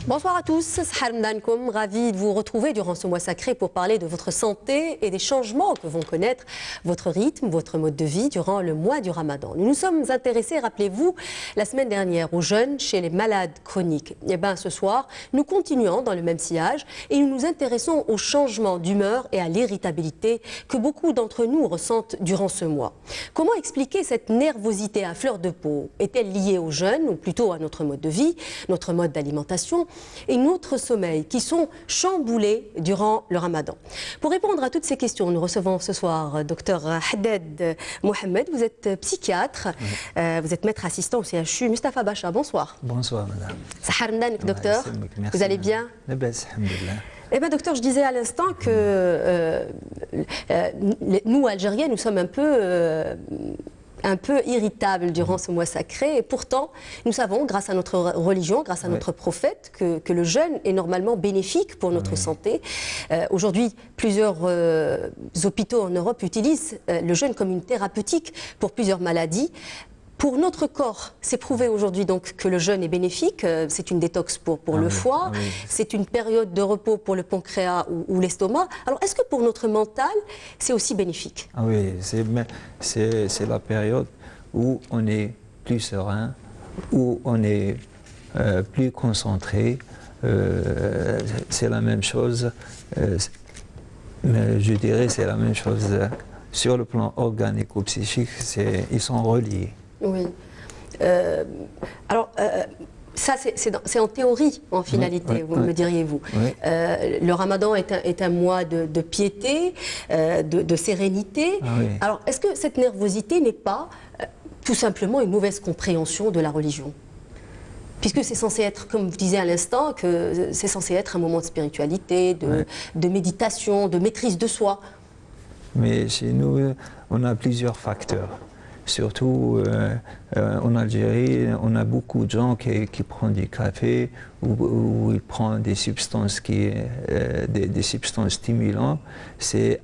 Bonsoir à tous, Sahar Mdankoum, ravi de vous retrouver durant ce mois sacré pour parler de votre santé et des changements que vont connaître votre rythme, votre mode de vie durant le mois du Ramadan. Nous nous sommes intéressés, rappelez-vous, la semaine dernière aux jeunes chez les malades chroniques. Et bien ce soir, nous continuons dans le même sillage et nous nous intéressons aux changements d'humeur et à l'irritabilité que beaucoup d'entre nous ressentent durant ce mois. Comment expliquer cette nervosité à fleur de peau? Est-elle liée aux jeunes ou plutôt à notre mode de vie, notre mode d'alimentation et notre sommeil qui sont chamboulés durant le Ramadan? Pour répondre à toutes ces questions, nous recevons ce soir Dr Haddad Mohamed. Vous êtes psychiatre, vous êtes maître assistant au CHU Mustapha Bacha. Bonsoir. Bonsoir madame. Sahar Mdank, docteur. Vous allez bien? Eh bien, docteur, je disais à l'instant que nous, Algériens, nous sommes un peu irritable durant ce mois sacré, et pourtant nous savons, grâce à notre religion, grâce à notre prophète, que le jeûne est normalement bénéfique pour notre santé. Aujourd'hui, plusieurs hôpitaux en Europe utilisent le jeûne comme une thérapeutique pour plusieurs maladies. Pour notre corps, c'est prouvé aujourd'hui donc que le jeûne est bénéfique, c'est une détox pour le foie, c'est une période de repos pour le pancréas ou l'estomac. Alors est-ce que pour notre mental, c'est aussi bénéfique? Ah oui, c'est la période où on est plus serein, où on est plus concentré. C'est la même chose, mais je dirais c'est la même chose sur le plan organique ou psychique, ils sont reliés. Oui. Ça, c'est en théorie, en finalité, me diriez-vous. Le Ramadan est un mois de piété, de sérénité. Alors, est-ce que cette nervosité n'est pas tout simplement une mauvaise compréhension de la religion? Puisque c'est censé être, comme vous disiez à l'instant, que c'est censé être un moment de spiritualité, de méditation, de maîtrise de soi. Mais chez nous, on a plusieurs facteurs. Surtout en Algérie, on a beaucoup de gens qui prennent du café ou ils prennent des substances, des substances stimulantes. C'est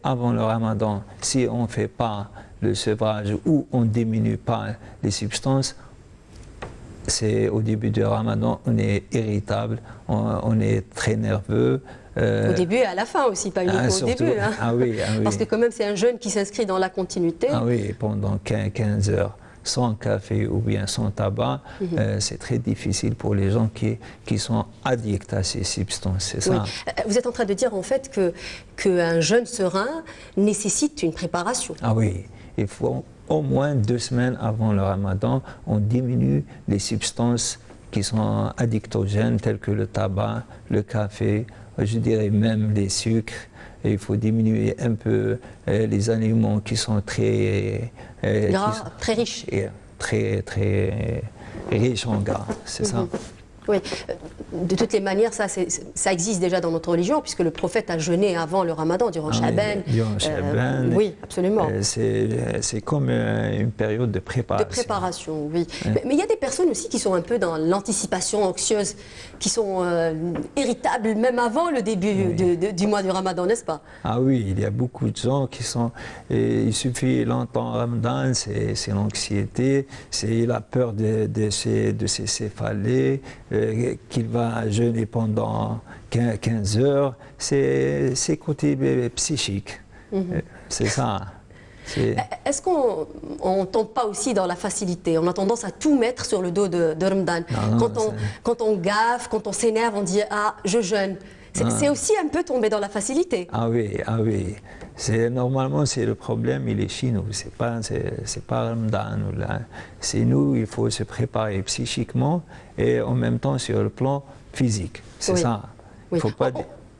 avant le Ramadan. Si on ne fait pas le sevrage ou on ne diminue pas les substances, c'est au début du Ramadan, on est irritable, on est très nerveux. Au début et à la fin aussi, pas uniquement au début. Hein. Parce que quand même c'est un jeûne qui s'inscrit dans la continuité. Ah oui, pendant 15 heures, sans café ou bien sans tabac, c'est très difficile pour les gens qui sont addicts à ces substances, c'est ça. Vous êtes en train de dire en fait qu'un jeûne serein nécessite une préparation. Ah oui, il faut au moins 2 semaines avant le Ramadan, on diminue les substances qui sont addictogènes telles que le tabac, le café, je dirais même les sucres. Et il faut diminuer un peu les aliments qui sont très très riches. Très riches en gras, c'est ça. Oui, de toutes les manières, ça existe déjà dans notre religion, puisque le prophète a jeûné avant le Ramadan, durant Shaban. Oui, absolument. C'est comme une période de préparation. De préparation, oui. Mais il y a des personnes aussi qui sont un peu dans l'anticipation anxieuse, qui sont irritables même avant le début du mois du Ramadan, n'est-ce pas? Ah oui, il y a beaucoup de gens qui sont... il suffit longtemps Ramadan, c'est l'anxiété, c'est la peur de ces céphalées, qu'il va jeûner pendant 15 heures, c'est côté psychique, c'est ça. Est-ce qu'on ne tombe pas aussi dans la facilité? On a tendance à tout mettre sur le dos de Ramadan. Quand on gaffe, quand on s'énerve, on dit « Ah, je jeûne ». C'est aussi un peu tomber dans la facilité. Ah oui. Normalement, c'est le problème, il est chez nous. C'est pas Ramadan. C'est nous, il faut se préparer psychiquement et en même temps sur le plan physique. C'est ça. Il faut pas...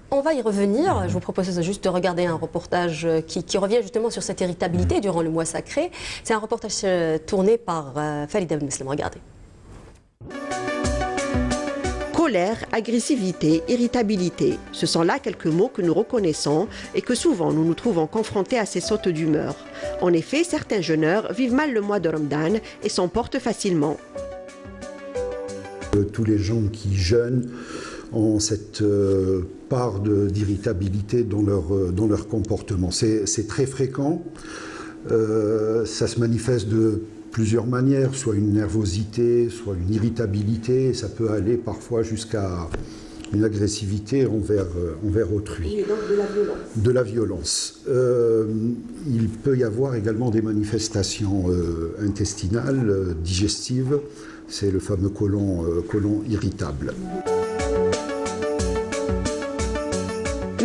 On va y revenir. Je vous propose juste de regarder un reportage qui revient justement sur cette irritabilité durant le mois sacré. C'est un reportage tourné par Farida Ben Meslim. Regardez. Colère, agressivité, irritabilité, ce sont là quelques mots que nous reconnaissons et que souvent nous nous trouvons confrontés à ces sautes d'humeur. En effet, certains jeûneurs vivent mal le mois de Ramadan et s'emportent facilement. Tous les gens qui jeûnent ont cette part d'irritabilité dans leur comportement. C'est très fréquent, ça se manifeste de plusieurs manières, soit une nervosité, soit une irritabilité, ça peut aller parfois jusqu'à une agressivité envers autrui. Et donc de la violence. De la violence. Il peut y avoir également des manifestations intestinales, digestives, c'est le fameux côlon irritable.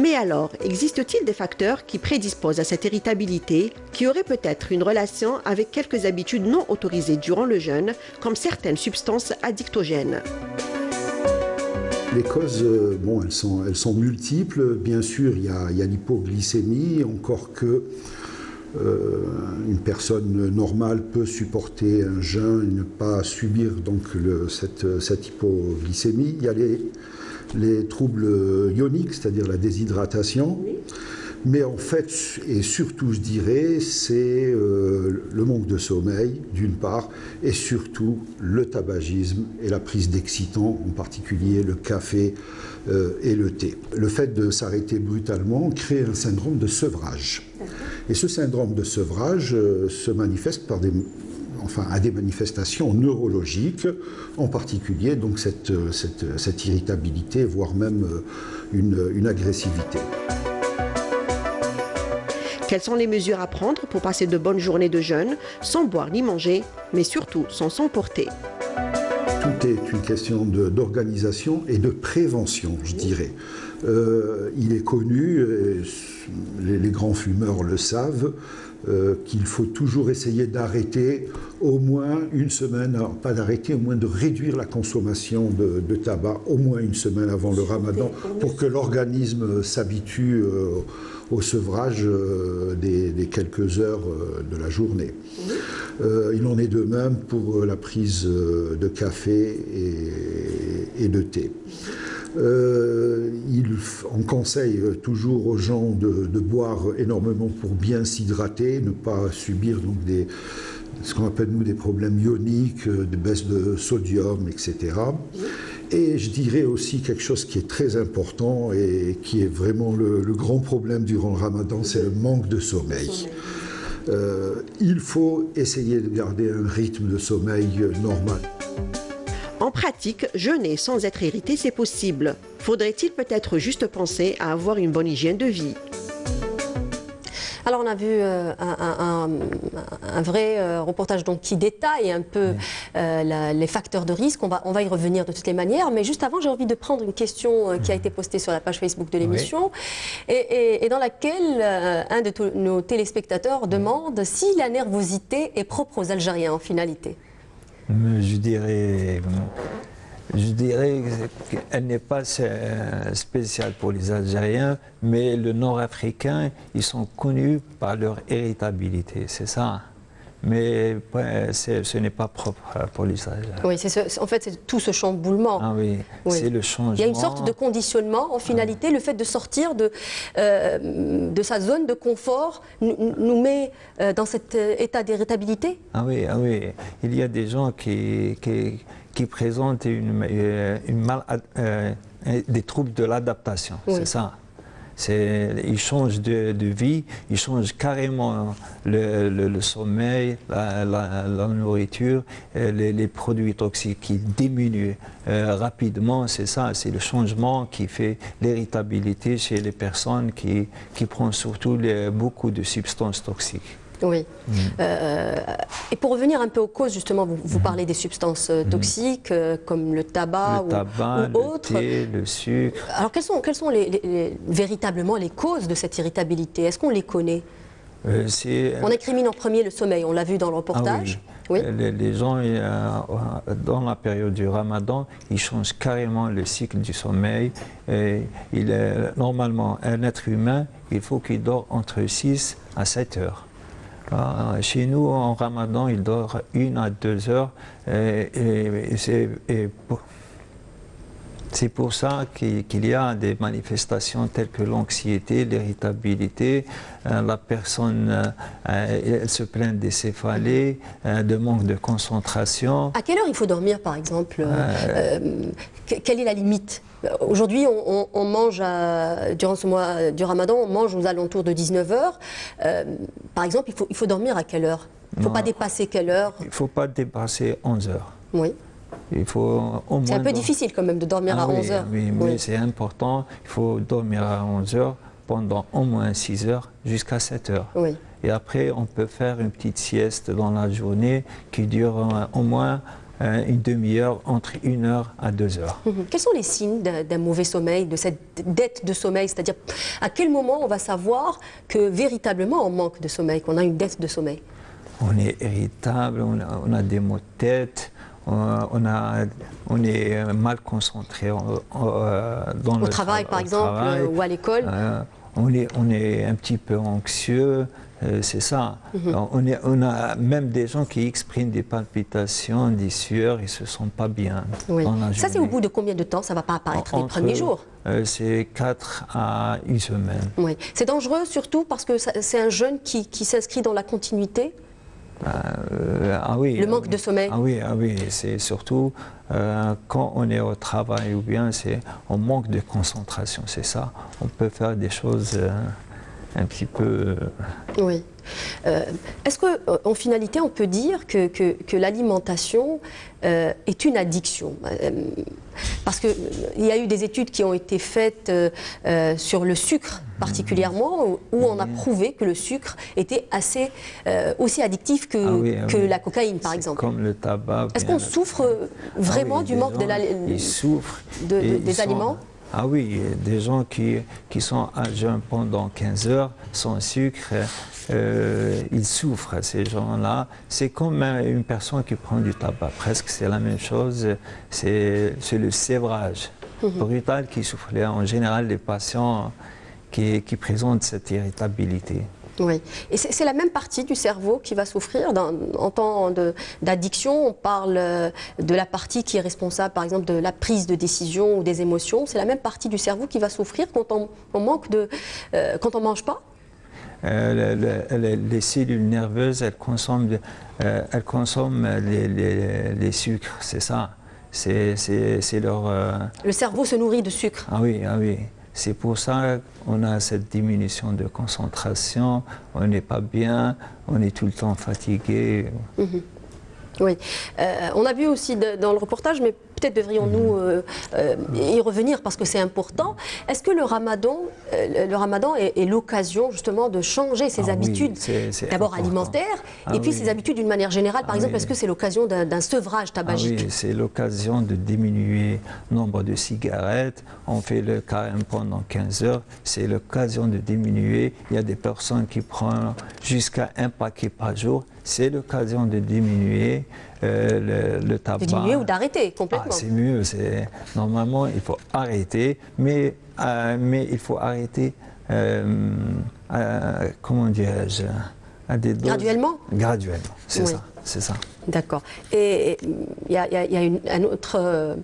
Mais alors, existe-t-il des facteurs qui prédisposent à cette irritabilité, qui auraient peut-être une relation avec quelques habitudes non autorisées durant le jeûne, comme certaines substances addictogènes? Les causes, bon, elles sont multiples. Bien sûr, il y a l'hypoglycémie, encore que une personne normale peut supporter un jeûne et ne pas subir donc cette hypoglycémie. Il y a les troubles ioniques, c'est-à-dire la déshydratation. Oui. Mais en fait, et surtout je dirais, c'est le manque de sommeil d'une part, et surtout le tabagisme et la prise d'excitants, en particulier le café et le thé. Le fait de s'arrêter brutalement crée un syndrome de sevrage. Et ce syndrome de sevrage se manifeste par à des manifestations neurologiques, en particulier donc cette irritabilité, voire même une agressivité. Quelles sont les mesures à prendre pour passer de bonnes journées de jeûne, sans boire ni manger, mais surtout sans s'emporter? Tout est une question d'organisation et de prévention, je dirais. Il est connu, les grands fumeurs le savent, qu'il faut toujours essayer d'arrêter au moins une semaine, alors pas d'arrêter, au moins de réduire la consommation de tabac au moins une semaine avant le ramadan pour que l'organisme s'habitue au sevrage des quelques heures de la journée. Il en est de même pour la prise de café et de thé. On conseille toujours aux gens de boire énormément pour bien s'hydrater, ne pas subir donc ce qu'on appelle nous des problèmes ioniques, des baisses de sodium, etc. Et je dirais aussi quelque chose qui est très important et qui est vraiment le grand problème durant le ramadan, c'est le manque de sommeil. Il faut essayer de garder un rythme de sommeil normal. En pratique, jeûner sans être irrité, c'est possible. Faudrait-il peut-être juste penser à avoir une bonne hygiène de vie? Alors on a vu un vrai reportage donc, qui détaille un peu les facteurs de risque. On va y revenir de toutes les manières. Mais juste avant, j'ai envie de prendre une question qui a été postée sur la page Facebook de l'émission et dans laquelle un de nos téléspectateurs demande si la nervosité est propre aux Algériens en finalité. Je dirais qu'elle n'est pas spéciale pour les Algériens, mais le Nord-Africain, ils sont connus par leur irritabilité, c'est ça. Mais ce n'est pas propre pour les Algériens. Oui, en fait, c'est tout ce chamboulement. Ah oui, c'est le changement. Il y a une sorte de conditionnement, en finalité, le fait de sortir de sa zone de confort nous met dans cet état d'irritabilité. Ah oui, il y a des gens qui présentent des troubles de l'adaptation, c'est ça. Ils changent de vie, ils changent carrément le sommeil, la nourriture, les produits toxiques qui diminuent rapidement. C'est ça, c'est le changement qui fait l'irritabilité chez les personnes qui prennent surtout beaucoup de substances toxiques. Oui. Et pour revenir un peu aux causes, justement, vous parlez des substances toxiques comme le tabac ou autres. Le thé, le sucre. Alors, quelles sont véritablement les causes de cette irritabilité? Est-ce qu'on les connaît? On incrimine en premier le sommeil, on l'a vu dans le reportage. Ah oui. Oui. Les gens, dans la période du ramadan, ils changent carrément le cycle du sommeil. Normalement, un être humain, il faut qu'il dort entre 6 à 7 heures. Chez nous, en ramadan, il dort 1 à 2 heures. C'est pour ça qu'il y a des manifestations telles que l'anxiété, l'irritabilité, la personne elle se plaint des céphalées, de manque de concentration. À quelle heure il faut dormir, par exemple quelle est la limite? Aujourd'hui, on mange, durant ce mois du Ramadan, on mange aux alentours de 19 h. Par exemple, il faut dormir à quelle heure? Il ne faut pas dépasser quelle heure? Il ne faut pas dépasser 11 h. Oui. Il faut au moins. C'est un peu difficile quand même de dormir à 11 h. Oui, mais c'est important. Il faut dormir à 11 h pendant au moins 6 h jusqu'à 7 h. Oui. Et après, on peut faire une petite sieste dans la journée qui dure au moins une demi-heure, entre 1 heure à 2 heures. Quels sont les signes d'un mauvais sommeil, de cette dette de sommeil? C'est-à-dire, à quel moment on va savoir que véritablement on manque de sommeil, qu'on a une dette de sommeil? On est irritable, on a des maux de tête, on est mal concentré dans au travail, par exemple, ou à l'école. On est un petit peu anxieux, c'est ça. On a même des gens qui expriment des palpitations, des sueurs, ils ne se sentent pas bien. Oui. Ça, c'est au bout de combien de temps? Ça ne va pas apparaître les premiers jours? C'est 4 à 1 semaine. Oui. C'est dangereux surtout parce que c'est un jeûne qui s'inscrit dans la continuité? Oui. Le manque de sommeil? Ah oui, c'est surtout quand on est au travail ou bien on manque de concentration, c'est ça. On peut faire des choses un petit peu... Oui. Est-ce qu'en finalité, on peut dire que l'alimentation est une addiction? Parce qu'il y a eu des études qui ont été faites sur le sucre particulièrement, où on a prouvé que le sucre était aussi addictif que la cocaïne, par exemple. Comme le tabac. Est-ce qu'on souffre vraiment du manque des aliments? Ah oui, des gens qui sont à jeûne pendant 15 heures sans sucre, ils souffrent, ces gens-là. C'est comme une personne qui prend du tabac, presque c'est la même chose. C'est le sévrage brutal qui souffre. En général, les patients qui présentent cette irritabilité. Oui, et c'est la même partie du cerveau qui va souffrir. En temps d'addiction, on parle de la partie qui est responsable, par exemple, de la prise de décision ou des émotions. C'est la même partie du cerveau qui va souffrir quand on mange pas. Les cellules nerveuses, elles consomment les sucres, c'est ça. C'est leur... Le cerveau se nourrit de sucre. Ah oui. C'est pour ça qu'on a cette diminution de concentration, on n'est pas bien, on est tout le temps fatigué. Oui. On a vu aussi dans le reportage, mais peut-être devrions-nous y revenir parce que c'est important. Est-ce que le ramadan est l'occasion justement de changer ses habitudes, d'abord alimentaires, et puis ses habitudes d'une manière générale? Par exemple, est-ce que c'est l'occasion d'un sevrage tabagique? Oui, c'est l'occasion de diminuer le nombre de cigarettes. On fait le carême pendant 15 heures. C'est l'occasion de diminuer. Il y a des personnes qui prennent jusqu'à 1 paquet par jour. C'est l'occasion de diminuer le tabac. De diminuer ou d'arrêter complètement. C'est mieux. Normalement, il faut arrêter, mais il faut arrêter, comment dirais-je, à des doses. Graduellement? Graduellement, c'est ça. D'accord. Et il y a un autre...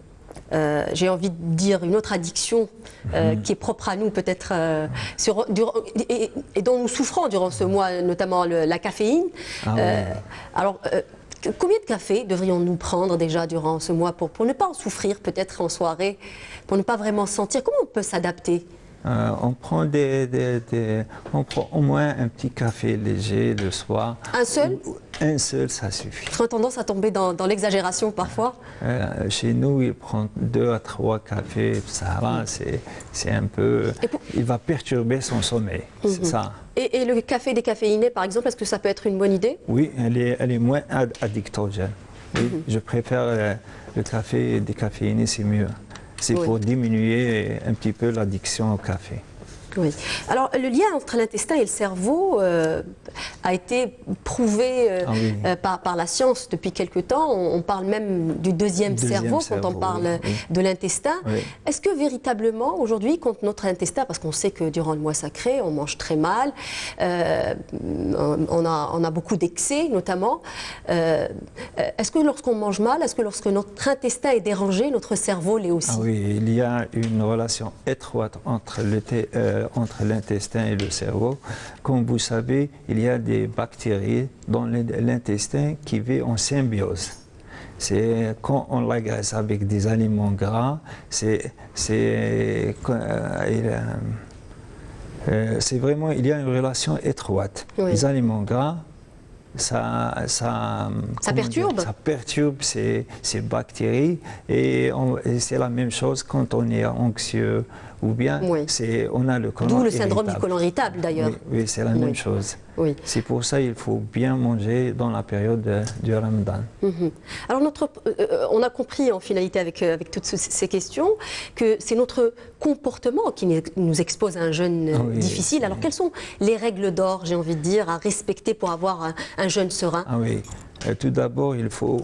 j'ai envie de dire une autre addiction qui est propre à nous peut-être et dont nous souffrons durant ce mois, notamment la caféine. Alors, combien de café devrions-nous prendre déjà durant ce mois pour ne pas en souffrir peut-être en soirée, pour ne pas vraiment sentir? Comment on peut s'adapter? On prend on prend au moins un petit café léger le soir. Un seul? Un seul, ça suffit. On a tendance à tomber dans l'exagération parfois. Chez nous, il prend 2 à 3 cafés, ça va, c'est un peu... Il va perturber son sommeil, c'est ça. Et le café décaféiné, par exemple, est-ce que ça peut être une bonne idée? Oui, elle est moins addictogène. Oui, je préfère le café décaféiné, c'est mieux. C'est pour diminuer un petit peu l'addiction au café. Oui. Alors, le lien entre l'intestin et le cerveau a été prouvé par la science depuis quelque temps. On parle même du deuxième cerveau quand on parle de l'intestin. Oui. Est-ce que véritablement, aujourd'hui, quand notre intestin, parce qu'on sait que durant le mois sacré, on mange très mal, on a beaucoup d'excès notamment, est-ce que lorsqu'on mange mal, est-ce que lorsque notre intestin est dérangé, notre cerveau l'est aussi? Ah oui, il y a une relation étroite entre l'intestin et le cerveau. Comme vous savez, il y a des bactéries dans l'intestin qui vivent en symbiose. C'est quand on l'agresse avec des aliments gras, c'est vraiment, il y a une relation étroite. Oui. Les aliments gras, ça perturbe ces bactéries et c'est la même chose quand on est anxieux ou bien on a le côlon D'où le irritable. syndrome du côlon irritable d'ailleurs. Oui, c'est la même chose. Oui. C'est pour ça qu'il faut bien manger dans la période du Ramadan. Alors on a compris en finalité avec toutes ces questions que c'est notre comportement qui nous expose à un jeûne difficile. Alors quelles sont les règles d'or, j'ai envie de dire, à respecter pour avoir un jeûne serein? Ah oui, tout d'abord il faut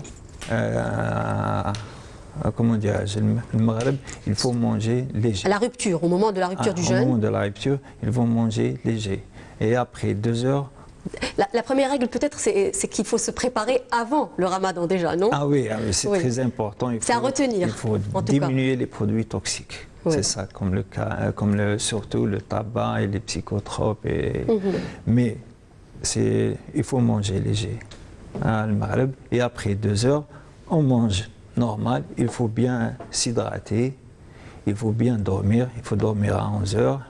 comment dirais-je, le maghreb, il faut manger léger. À la rupture, au moment de la rupture du jeûne. Au moment de la rupture, ils vont manger léger. Et après 2 heures... La première règle peut-être, c'est qu'il faut se préparer avant le ramadan déjà, non? Ah oui, c'est très important. C'est à retenir. Il faut diminuer les produits toxiques. C'est ça, surtout le tabac et les psychotropes. Mais il faut manger léger. Le maghreb. Et après 2 heures, on mange normal. Il faut bien s'hydrater. Il faut bien dormir. Il faut dormir à 11 heures.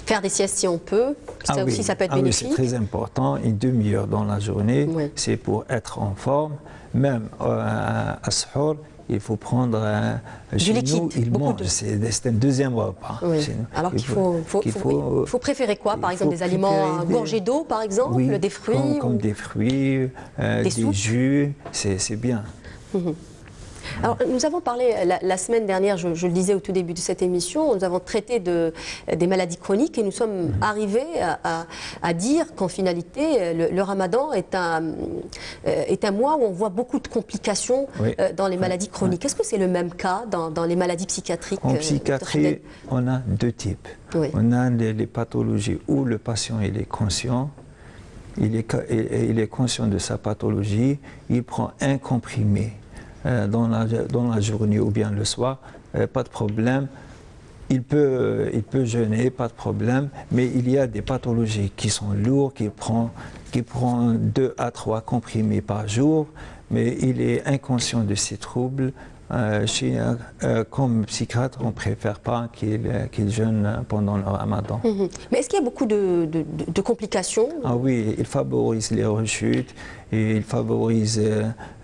Faire des siestes si on peut, ça aussi ça peut être bénéfique. Oui, c'est très important, une demi-heure dans la journée, c'est pour être en forme. Même à Sahur, il faut prendre du liquide. C'est un deuxième repas. Alors qu'il faut préférer quoi? Par exemple des aliments gorgés d'eau, par exemple, des fruits comme des fruits, des jus, c'est bien. Alors, nous avons parlé la semaine dernière, je le disais au tout début de cette émission, nous avons traité des maladies chroniques et nous sommes arrivés à dire qu'en finalité, le ramadan est un mois où on voit beaucoup de complications dans les maladies chroniques. Est-ce que c'est le même cas dans les maladies psychiatriques? En psychiatrie, on a 2 types. On a les pathologies où le patient il est conscient. Il est conscient de sa pathologie, il prend un comprimé dans la journée ou bien le soir, pas de problème. Il peut jeûner, pas de problème, mais il y a des pathologies qui sont lourdes, qui prend 2 à 3 comprimés par jour, mais il est inconscient de ces troubles. Comme psychiatre, on ne préfère pas qu'il jeûne pendant le ramadan. Mais est-ce qu'il y a beaucoup de complications? Ah oui, il favorise les rechutes, et il favorise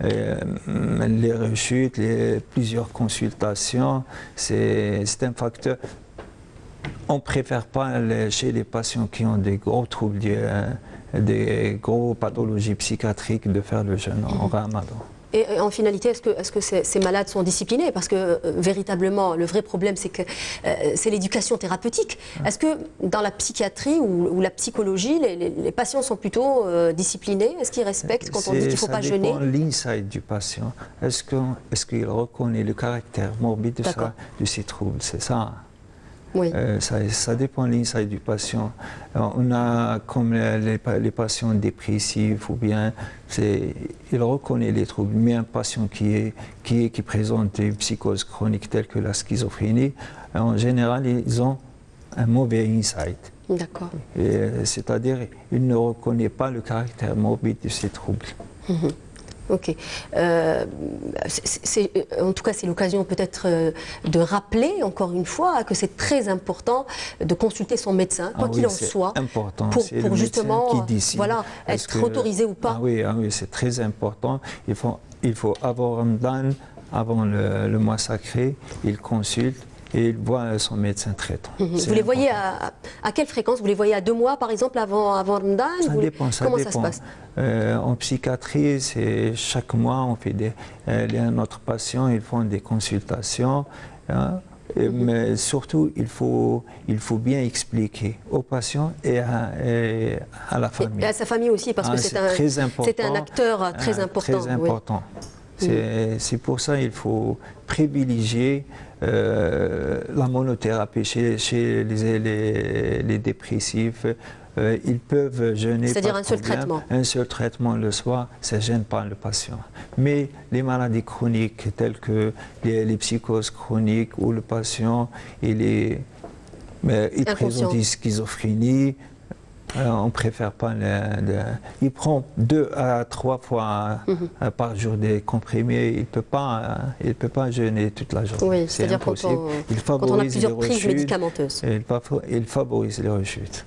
les rechutes, plusieurs consultations. C'est un facteur. On ne préfère pas chez les patients qui ont des gros troubles, des gros pathologies psychiatriques de faire le jeûne en ramadan. Et en finalité, est-ce que ces malades sont disciplinés? Parce que véritablement, le vrai problème, c'est que c'est l'éducation thérapeutique. Est-ce que dans la psychiatrie ou la psychologie, les patients sont plutôt disciplinés? Est-ce qu'ils respectent quand on dit qu'il ne faut pas jeûner? Ça dépend de l'insight du patient. Est-ce qu'il reconnaît le caractère morbide de ses troubles? C'est ça. Oui. Ça dépend de l'insight du patient. On a comme les patients dépressifs ou bien il reconnaît les troubles, mais un patient qui présente une psychose chronique telle que la schizophrénie, en général ils ont un mauvais insight. D'accord. C'est-à-dire il ne reconnaît pas le caractère morbide de ces troubles. Ok. En tout cas, c'est l'occasion peut-être de rappeler encore une fois que c'est très important de consulter son médecin, quoi qu'il en soit, important. pour justement être autorisé ou pas. Ah oui, c'est très important. Il faut avant Ramadan, avant le mois sacré, il consulte et il voit son médecin traitant. Vous les voyez à quelle fréquence? Vous les voyez à 2 mois, par exemple, avant Ramadan? Ça dépend. Comment ça se passe? En psychiatrie, c'est chaque mois, on fait notre patient, ils font des consultations. Mais surtout, il faut bien expliquer aux patients et à la famille. Et à sa famille aussi, parce que c'est un acteur très important. Très important. C'est pour ça qu'il faut privilégier la monothérapie chez les dépressifs. Ils peuvent jeûner. C'est-à-dire un seul traitement. Un seul traitement le soir, ça ne gêne pas le patient. Mais les maladies chroniques telles que les psychoses chroniques où le patient il présente une schizophrénie, on ne préfère pas. Il prend 2 à 3 fois par jour des comprimés. Il ne peut pas jeûner toute la journée. Oui, c'est-à-dire quand on a plusieurs prises médicamenteuses. Il favorise les rechutes.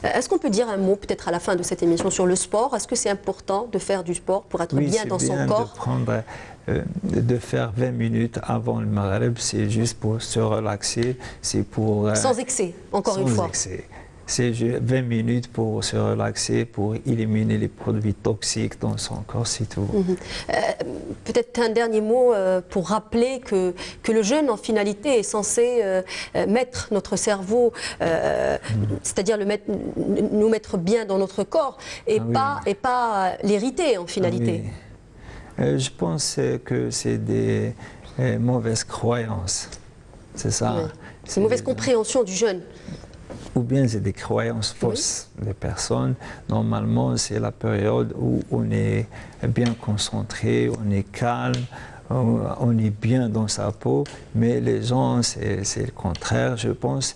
Est-ce qu'on peut dire un mot peut-être à la fin de cette émission sur le sport? Est-ce que c'est important de faire du sport pour être bien dans son corps? De faire 20 minutes avant le Maghreb, c'est juste pour se relaxer. C'est pour... sans excès, encore une fois. Sans excès. C'est 20 minutes pour se relaxer, pour éliminer les produits toxiques dans son corps, c'est tout. Peut-être un dernier mot pour rappeler que le jeûne, en finalité, est censé mettre notre cerveau, c'est-à-dire nous mettre bien dans notre corps et pas l'hériter, en finalité. Je pense que c'est des mauvaises croyances, c'est ça. C'est une mauvaise compréhension du jeûne. Ou bien c'est des croyances fausses des personnes. Normalement, c'est la période où on est bien concentré, on est calme, on est bien dans sa peau, mais les gens, c'est le contraire. Je pense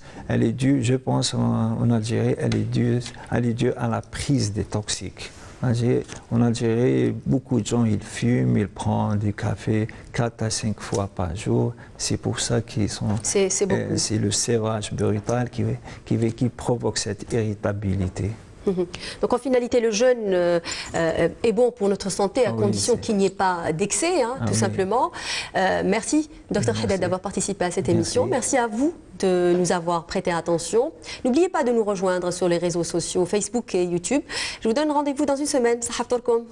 en Algérie, elle est due à la prise des toxiques. En Algérie, beaucoup de gens, ils fument, ils prennent du café 4 à 5 fois par jour. C'est pour ça qu'ils sont... C'est le sévrage brutal qui provoque cette irritabilité. Donc en finalité, le jeûne est bon pour notre santé à condition qu'il n'y ait pas d'excès, tout simplement. Merci, Dr Haddad, d'avoir participé à cette émission. Merci à vous de nous avoir prêté attention. N'oubliez pas de nous rejoindre sur les réseaux sociaux Facebook et YouTube. Je vous donne rendez-vous dans une semaine. Sahaf Torkom.